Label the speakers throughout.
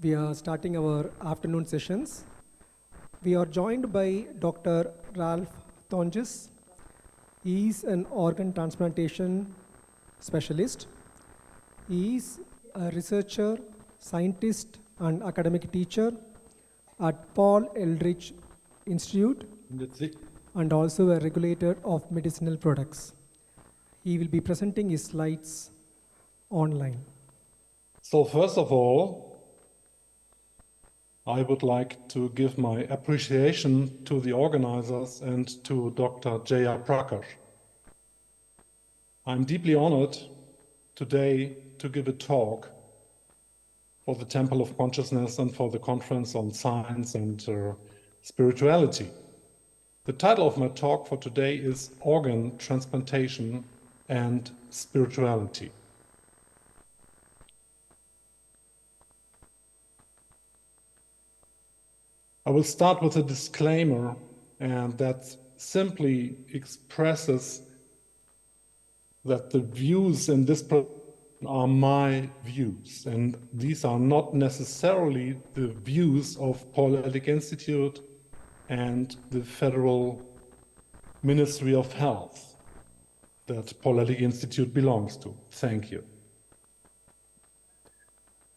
Speaker 1: We are starting our afternoon sessions. We are joined by Dr.Ralf Tonjes. He is an organ transplantation specialist. He is a researcher, scientist, and academic teacher at Paul Eldridge Institute and also a regulator of medicinal products. He will be presenting his slides online.
Speaker 2: So first of all, I would like to give my appreciation to the organizers and to Dr. Jaya Prakash. I'm deeply honored today to give a talk for the Temple of Consciousness and for the Conference on Science and Spirituality. The title of my talk for today is Organ Transplantation and Spirituality. I will start with a disclaimer, and that simply expresses that the views in this are my views, and these are not necessarily the views of Paul Ehrlich Institute and the Federal Ministry of Health that Paul Ehrlich Institute belongs to. Thank you.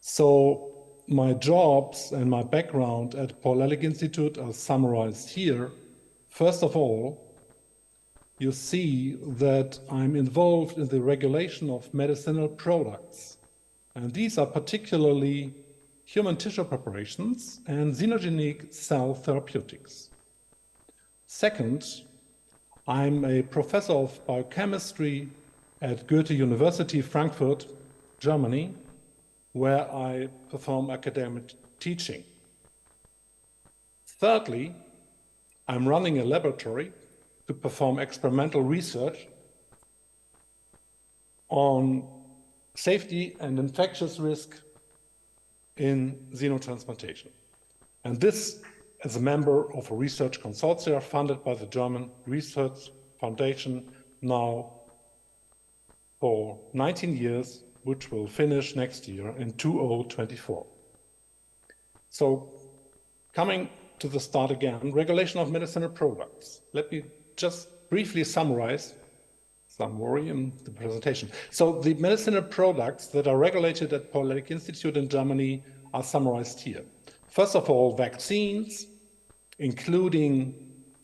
Speaker 2: So my jobs and my background at Paul Ehrlich Institute are summarized here. First of all, you see that I'm involved in the regulation of medicinal products. And these are particularly human tissue preparations and xenogenic cell therapeutics. Second, I'm a professor of biochemistry at Goethe University, Frankfurt, Germany, where I perform academic teaching. Thirdly, I'm running a laboratory to perform experimental research on safety and infectious risk in xenotransplantation. And this as a member of a research consortium funded by the German Research Foundation now for 19 years, which will finish next year in 2024. So coming to the start again, regulation of medicinal products. Let me just briefly summarize, some worry in the presentation. So the medicinal products that are regulated at Paul Ehrlich Institute in Germany are summarized here. First of all, vaccines, including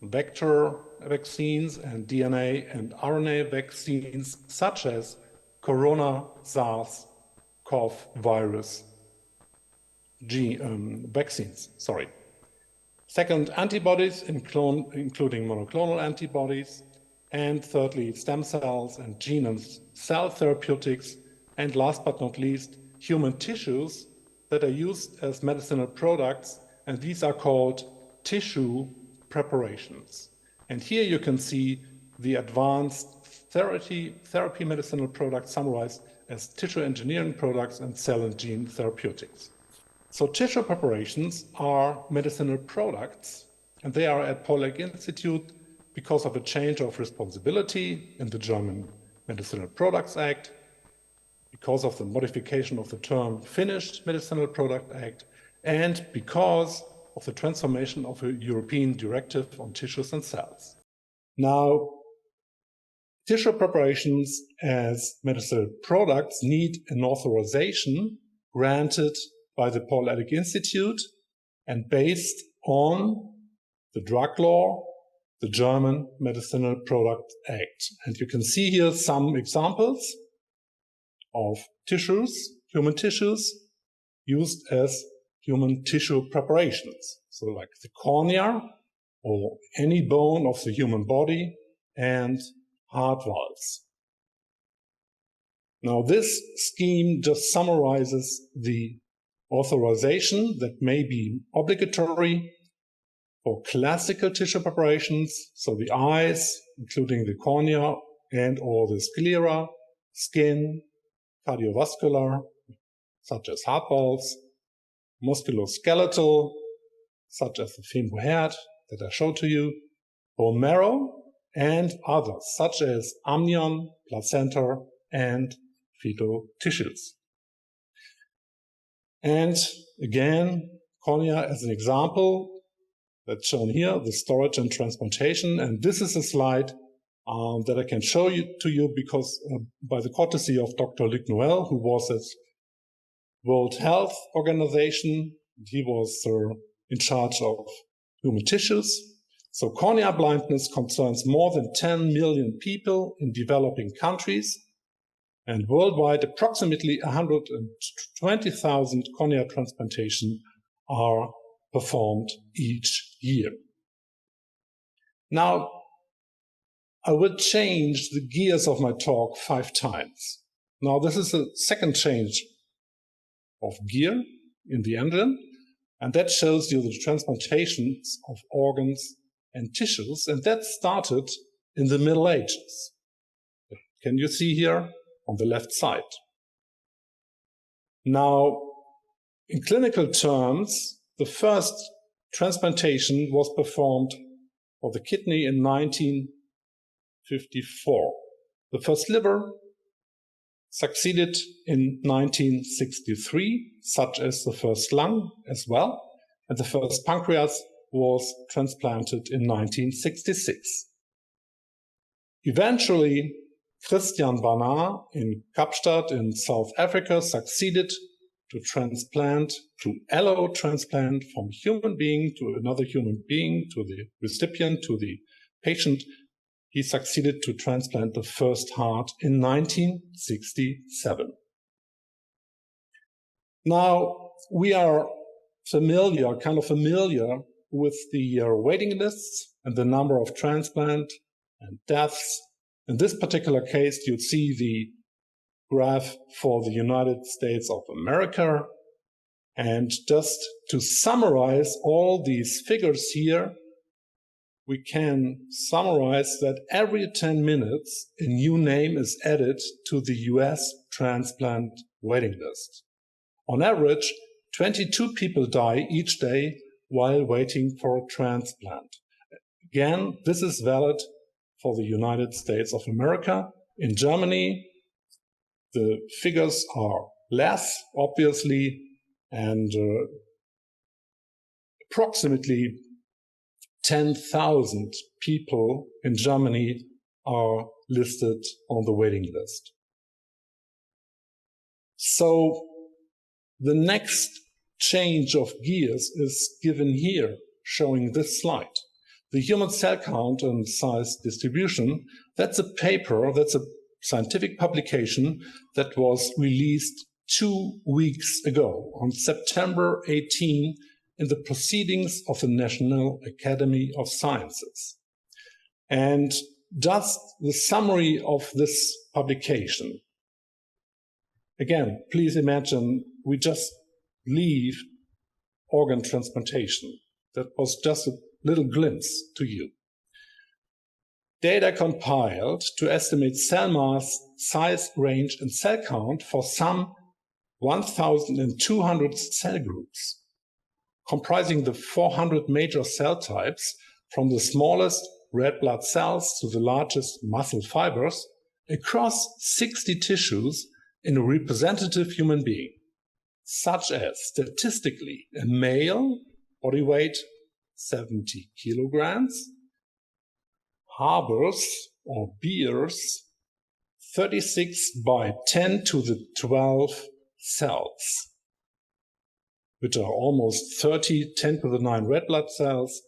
Speaker 2: vector vaccines and DNA and RNA vaccines, such as Corona, SARS-CoV virus vaccines. Second, antibodies, including monoclonal antibodies. And thirdly, stem cells and gene and cell therapeutics. And last but not least, human tissues that are used as medicinal products. And these are called tissue preparations. And here you can see the advanced therapy medicinal products summarized as tissue engineering products and cell and gene therapeutics. So tissue preparations are medicinal products, and they are at Paul Ehrlich Institute because of a change of responsibility in the German Medicinal Products Act, because of the modification of the term Finished Medicinal Product Act, and because of the transformation of a European directive on tissues and cells. Now, tissue preparations as medicinal products need an authorization granted by the Paul Ehrlich Institute and based on the drug law, the German Medicinal Product Act. And you can see here some examples of tissues, human tissues, used as human tissue preparations. So like the cornea or any bone of the human body and heart valves. Now this scheme just summarizes the authorization that may be obligatory for classical tissue preparations, so the eyes, including the cornea and or the sclera, skin, cardiovascular, such as heart valves, musculoskeletal, such as the femur head that I showed to you, bone marrow, and others, such as amnion, placenta, and fetal tissues. And again, cornea as an example that's shown here, the storage and transplantation. And this is a slide that I can show to you because by the courtesy of Dr. Luc Noel, who was at World Health Organization, he was in charge of human tissues. So cornea blindness concerns more than 10 million people in developing countries, and worldwide approximately 120,000 cornea transplantations are performed each year. Now, I will change the gears of my talk 5 times. Now, this is a second change of gear in the engine, and that shows you the transplantations of organs and tissues, and that started in the Middle Ages. Can you see here on the left side? Now, in clinical terms, the first transplantation was performed for the kidney in 1954. The first liver succeeded in 1963, such as the first lung as well, and the first pancreas was transplanted in 1966. Eventually, Christian Barnard in Kapstadt in South Africa succeeded to allotransplant from a human being to another human being, to the recipient, to the patient. He succeeded to transplant the first heart in 1967. Now, we are familiar with the waiting lists and the number of transplant and deaths. In this particular case, you see the graph for the United States of America. And just to summarize all these figures here, we can summarize that every 10 minutes, a new name is added to the US transplant waiting list. On average, 22 people die each day while waiting for a transplant. Again, this is valid for the United States of America. In Germany, the figures are less, obviously, and approximately 10,000 people in Germany are listed on the waiting list. So the next change of gears is given here, showing this slide. The human cell count and size distribution, that's a paper, that's a scientific publication that was released 2 weeks ago on September 18 in the Proceedings of the National Academy of Sciences. And just the summary of this publication. Again, please imagine we just leave organ transplantation. That was just a little glimpse to you. Data compiled to estimate cell mass, size, range, and cell count for some 1,200 cell groups, comprising the 400 major cell types, from the smallest red blood cells to the largest muscle fibers, across 60 tissues in a representative human being, such as statistically a male, body weight 70 kilograms, harbors or bears 36 by 10 to the 12 cells, which are almost 30 10 to the 9 red blood cells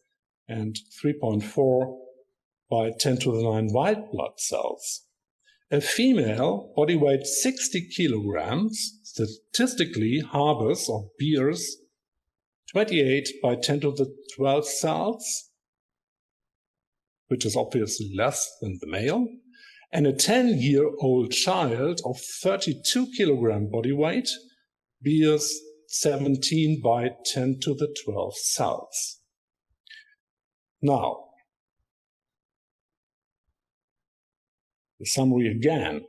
Speaker 2: and 3.4 by 10 to the 9 white blood cells. A female, body weight 60 kilograms, statistically harbors or bears 28 by 10 to the 12 cells, which is obviously less than the male, and a 10-year-old child of 32 kilogram body weight bears 17 by 10 to the 12 cells. Now, the summary again.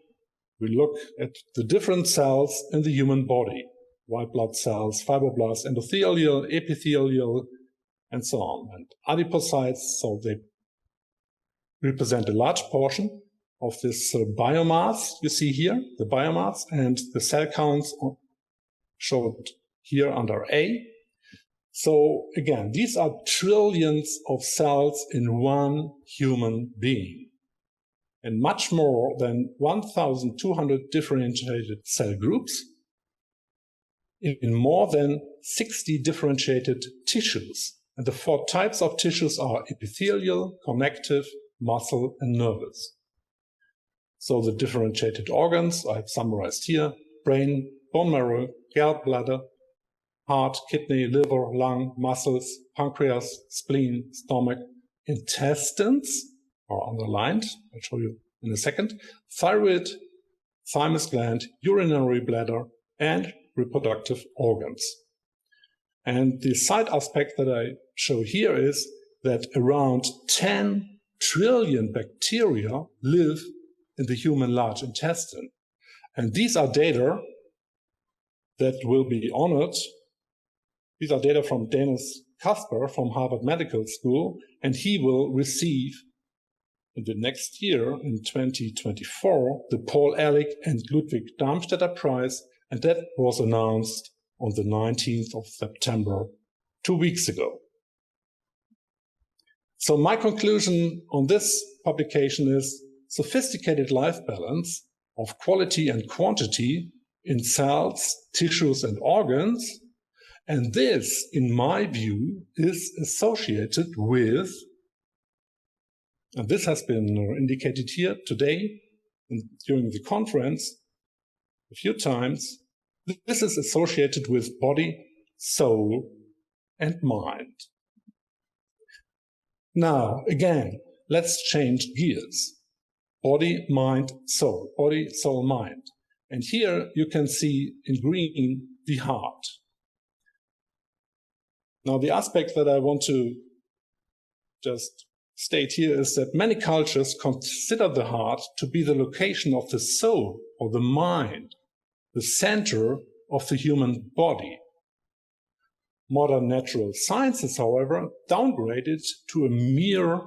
Speaker 2: We look at the different cells in the human body: white blood cells, fibroblasts, endothelial, epithelial, and so on. And adipocytes, so they represent a large portion of this biomass you see here, the biomass, and the cell counts showed here under A. So again, these are trillions of cells in one human being, and much more than 1,200 differentiated cell groups in more than 60 differentiated tissues. And the 4 types of tissues are epithelial, connective, muscle, and nervous. So the differentiated organs I've summarized here: brain, bone marrow, gallbladder, heart, kidney, liver, lung, muscles, pancreas, spleen, stomach, intestines are underlined, I'll show you in a second, thyroid, thymus gland, urinary bladder, and reproductive organs. And the side aspect that I show here is that around 10 trillion bacteria live in the human large intestine. And these are data that will be honored. These are data from Dennis Kasper from Harvard Medical School, and he will receive in the next year, in 2024, the Paul Ehrlich and Ludwig Darmstädter Prize, and that was announced on the 19th of September, 2 weeks ago. So my conclusion on this publication is sophisticated life balance of quality and quantity in cells, tissues, and organs. And this, in my view, is associated with, and this has been indicated here today and during the conference a few times, this is associated with body, soul, and mind. Now, again, let's change gears. Body, mind, soul. Body, soul, mind. And here you can see in green the heart. Now, the aspect that I want to just state here is that many cultures consider the heart to be the location of the soul or the mind, the center of the human body. Modern natural sciences, however, downgrade it to a mere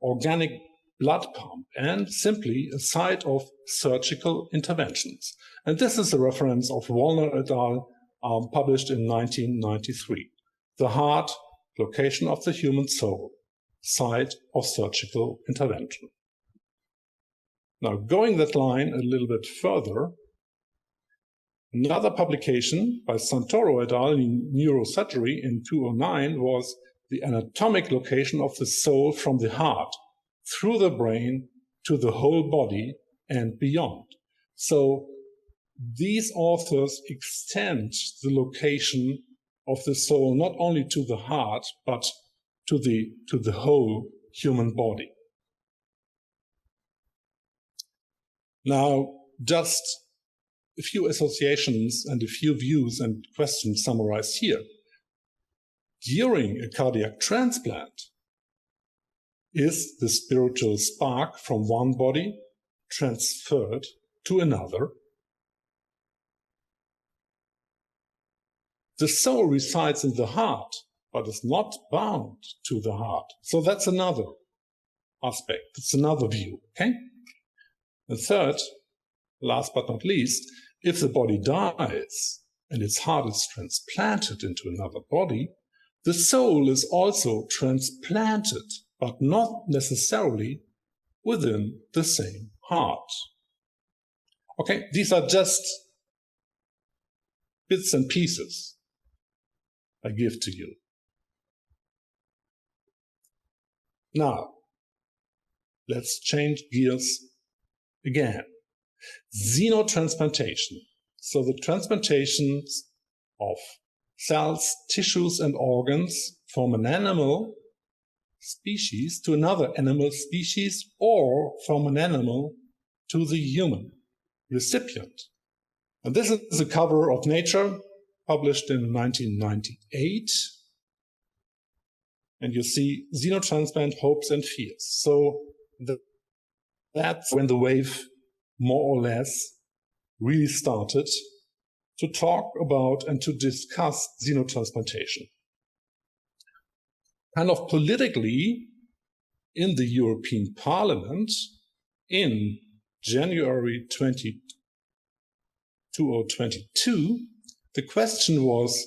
Speaker 2: organic blood pump and simply a site of surgical interventions. And this is a reference of Wallner et al., published in 1993. The heart, location of the human soul, site of surgical intervention. Now, going that line a little bit further, another publication by Santoro et al. In Neurosurgery in 2009 was the anatomic location of the soul from the heart through the brain to the whole body and beyond. So these authors extend the location of the soul not only to the heart, but to the whole human body. Now, just a few associations and a few views and questions summarized here. During a cardiac transplant, is the spiritual spark from one body transferred to another? The soul resides in the heart, but is not bound to the heart. So that's another aspect. It's another view, okay? And third, last but not least, if the body dies and its heart is transplanted into another body, the soul is also transplanted, but not necessarily within the same heart. Okay, these are just bits and pieces I give to you. Now, let's change gears again. Xenotransplantation. So the transplantations of cells, tissues, and organs from an animal species to another animal species, or from an animal to the human recipient. And this is a cover of Nature, published in 1998. And you see xenotransplant hopes and fears. So that's when the wave more or less really started to talk about and to discuss xenotransplantation. Kind of politically, in the European Parliament in January 2022, the question was,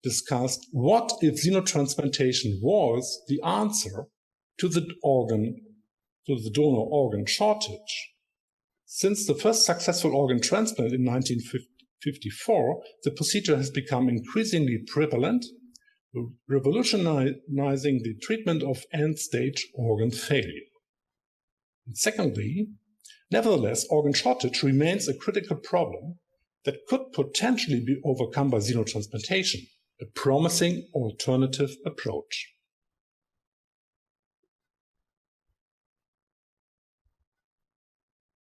Speaker 2: discussed what if xenotransplantation was the answer to the donor organ shortage. Since the first successful organ transplant in 1954, the procedure has become increasingly prevalent, revolutionizing the treatment of end-stage organ failure. And secondly, nevertheless, organ shortage remains a critical problem that could potentially be overcome by xenotransplantation, a promising alternative approach.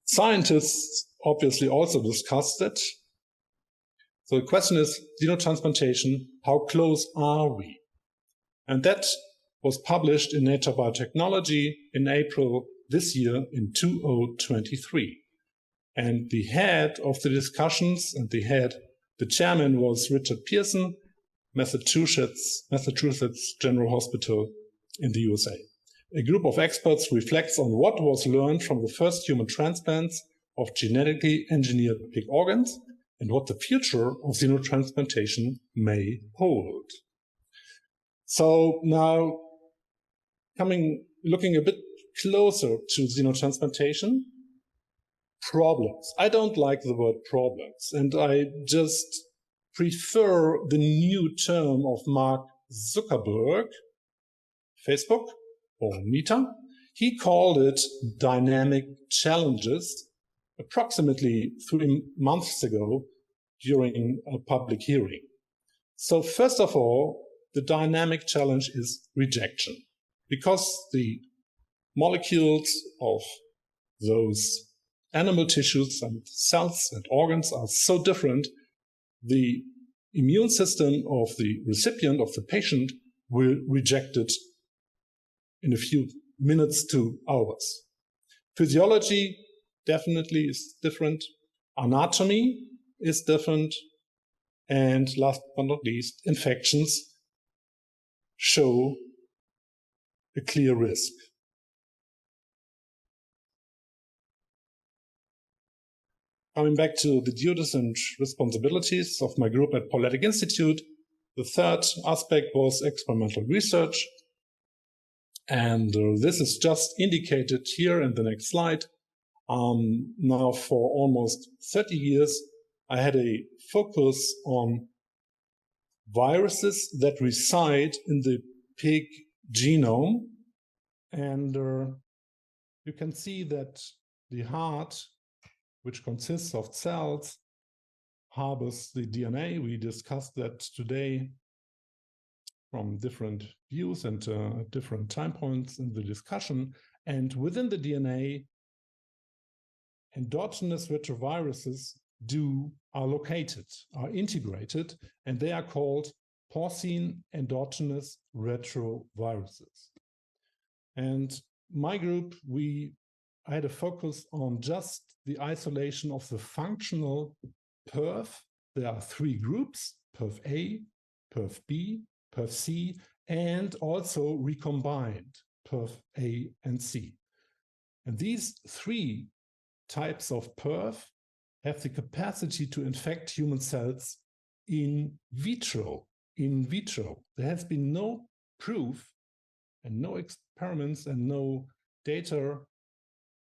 Speaker 2: Scientists obviously also discussed it. So the question is, xenotransplantation, how close are we? And that was published in Nature Biotechnology in April this year in 2023. And the head of the discussions and the chairman was Richard Pearson, Massachusetts General Hospital in the USA. A group of experts reflects on what was learned from the first human transplants of genetically engineered pig organs and what the future of xenotransplantation may hold. So now, looking a bit closer to xenotransplantation, problems. I don't like the word problems, and I just prefer the new term of Mark Zuckerberg, Facebook, or Meta. He called it dynamic challenges approximately 3 months ago during a public hearing. So first of all, the dynamic challenge is rejection, because the molecules of those animal tissues and cells and organs are so different, the immune system of the recipient, of the patient, will reject it in a few minutes to hours. Physiology definitely is different. Anatomy is different. And last but not least, infections show a clear risk. Coming back to the duties and responsibilities of my group at Paul Ehrlich Institute, the third aspect was experimental research. And this is just indicated here in the next slide. Now for almost 30 years, I had a focus on viruses that reside in the pig genome. And you can see that the heart, which consists of cells, harbors the DNA. We discussed that today from different views and different time points in the discussion. And within the DNA, endogenous retroviruses are located, are integrated, and they are called porcine endogenous retroviruses. And my group, I had a focus on just the isolation of the functional perf. There are 3 groups, perf A, perf B, perf C, and also recombined perf A and C. And these 3 types of perf have the capacity to infect human cells in vitro. In vitro. There has been no proof and no experiments and no data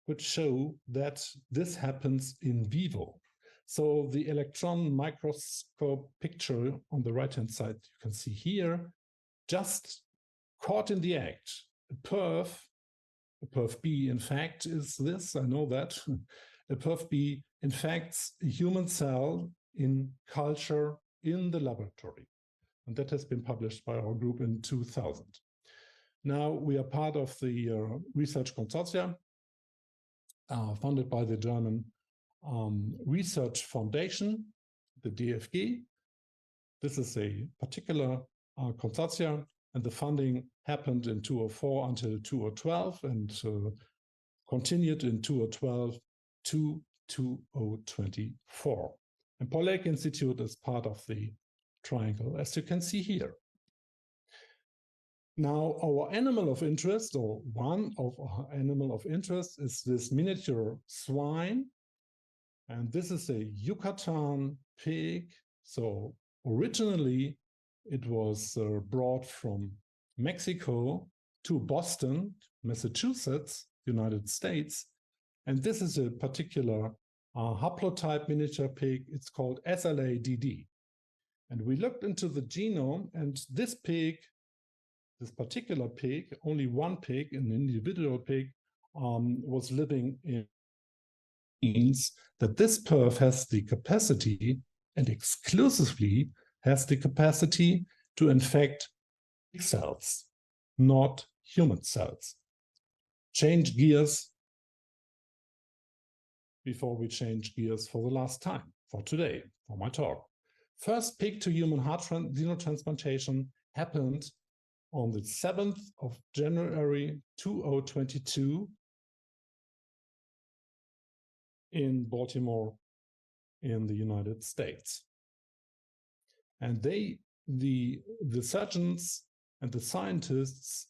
Speaker 2: which show that this happens in vivo. So the electron microscope picture on the right-hand side, you can see here, just caught in the act. A perf B, in fact, is this, I know that. A perf B infects a human cell in culture in the laboratory. And that has been published by our group in 2000. Now we are part of the research consortia funded by the German Research Foundation, the DFG. This is a particular consortia, and the funding happened in 2004 until 2012 and continued in 2012 to 2024. And Paul Ehrlich Institute is part of the triangle, as you can see here. Now, our animal of interest, or one of our animal of interest, is this miniature swine. And this is a Yucatan pig. So originally, It was brought from Mexico to Boston, Massachusetts, United States. And this is a particular haplotype miniature pig. It's called SLA-DD. And we looked into the genome, and this pig, this particular pig, only one pig, an individual pig, was living in, means that this perf has the capacity and exclusively has the capacity to infect cells, not human cells. Change gears before we change gears for the last time, for today, for my talk. First pig to human heart xenotransplantation happened on the 7th of January 2022 in Baltimore in the United States. And the surgeons and the scientists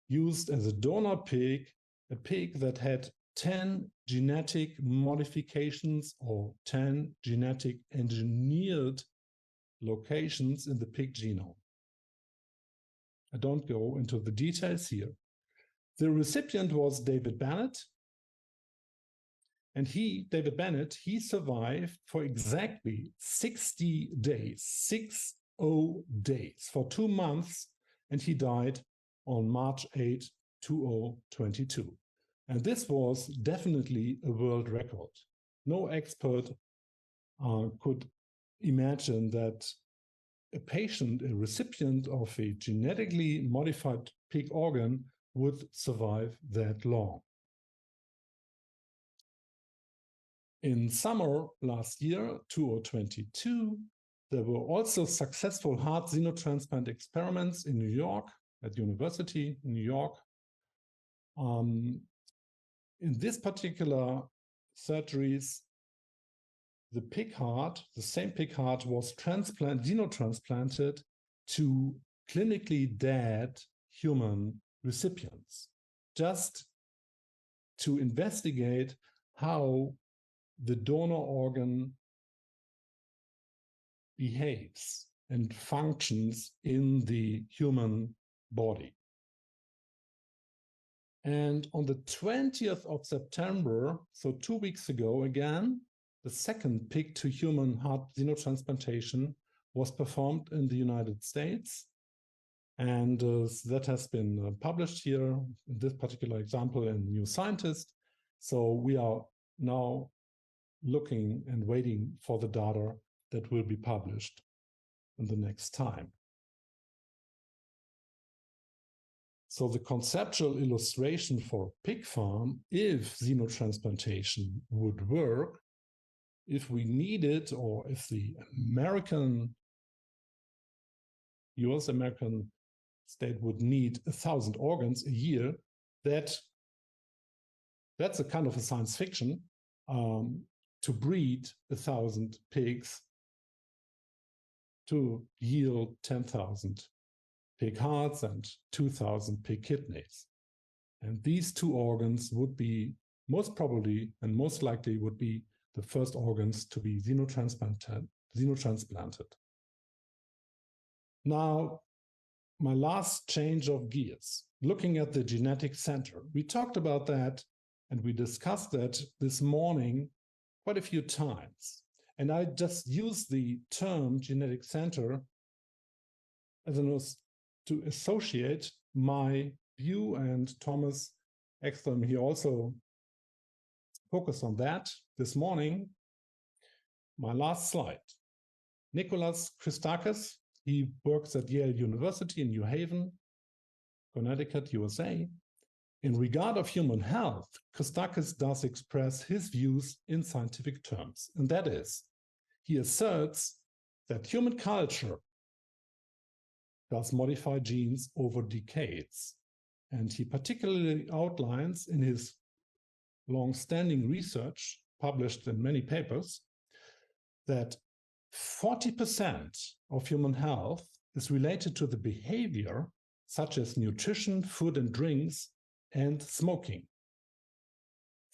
Speaker 2: used as a donor pig a pig that had 10 genetic modifications or 10 genetic engineered locations in the pig genome. I don't go into the details here. The recipient was David Bennett. And David Bennett, he survived for exactly 60 days, 60 days, for 2 months, and he died on March 8, 2022. And this was definitely a world record. No expert could imagine that a patient, a recipient of a genetically modified pig organ would survive that long. In summer last year, 2022, there were also successful heart xenotransplant experiments in New York, at university in New York. In this particular surgeries, the pig heart, the same pig heart, was xenotransplanted to clinically dead human recipients, just to investigate how the donor organ behaves and functions in the human body. And on the 20th of September, so 2 weeks ago again, the second pig to human heart xenotransplantation was performed in the United States. And that has been published here, in this particular example, in New Scientist. So we are now looking and waiting for the data that will be published in the next time. So the conceptual illustration for pig farm, if xenotransplantation would work, if we need it, or if the US American state would need 1,000 organs a year, that's a kind of a science fiction, to breed 1,000 pigs to yield 10,000 pig hearts and 2,000 pig kidneys. And these 2 organs would be most probably and most likely would be the first organs to be xenotransplanted. Now, my last change of gears, looking at the genetic center. We talked about that and we discussed that this morning quite a few times. And I just used the term genetic center as to associate my view, and Thomas Ekström, he also focused on that this morning. My last slide. Nicholas Christakis, he works at Yale University in New Haven, Connecticut, USA. In regard of human health, Christakis does express his views in scientific terms, and that is, he asserts that human culture does modify genes over decades. And he particularly outlines in his long-standing research, published in many papers, that 40% of human health is related to the behavior, such as nutrition, food and drinks, and smoking.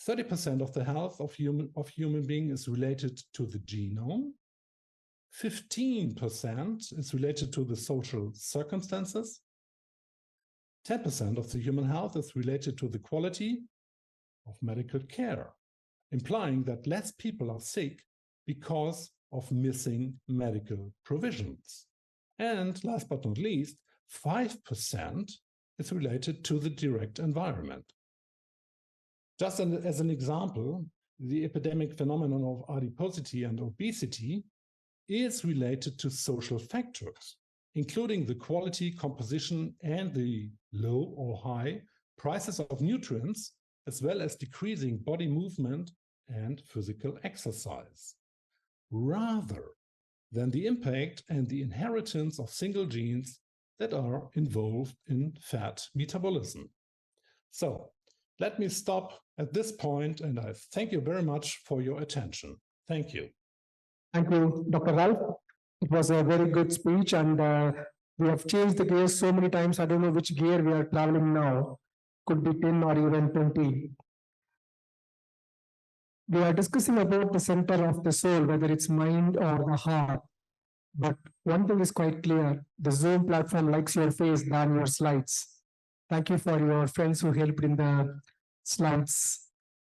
Speaker 2: 30% of the health of human being is related to the genome. 15% is related to the social circumstances. 10% of the human health is related to the quality of medical care, implying that less people are sick because of missing medical provisions. And last but not least, 5% is related to the direct environment. Just as an example, the epidemic phenomenon of adiposity and obesity is related to social factors, including the quality, composition, and the low or high prices of nutrients, as well as decreasing body movement and physical exercise, rather than the impact and the inheritance of single genes that are involved in fat metabolism. So let me stop at this point, and I thank you very much for your attention. Thank you.
Speaker 1: Thank you, Dr. Ralf. It was a very good speech, and we have changed the gears so many times. I don't know which gear we are traveling now. Could be 10 or even 20. We are discussing about the center of the soul, whether it's mind or the heart. But one thing is quite clear, the Zoom platform likes your face than your slides. Thank you for your friends who helped in the slides.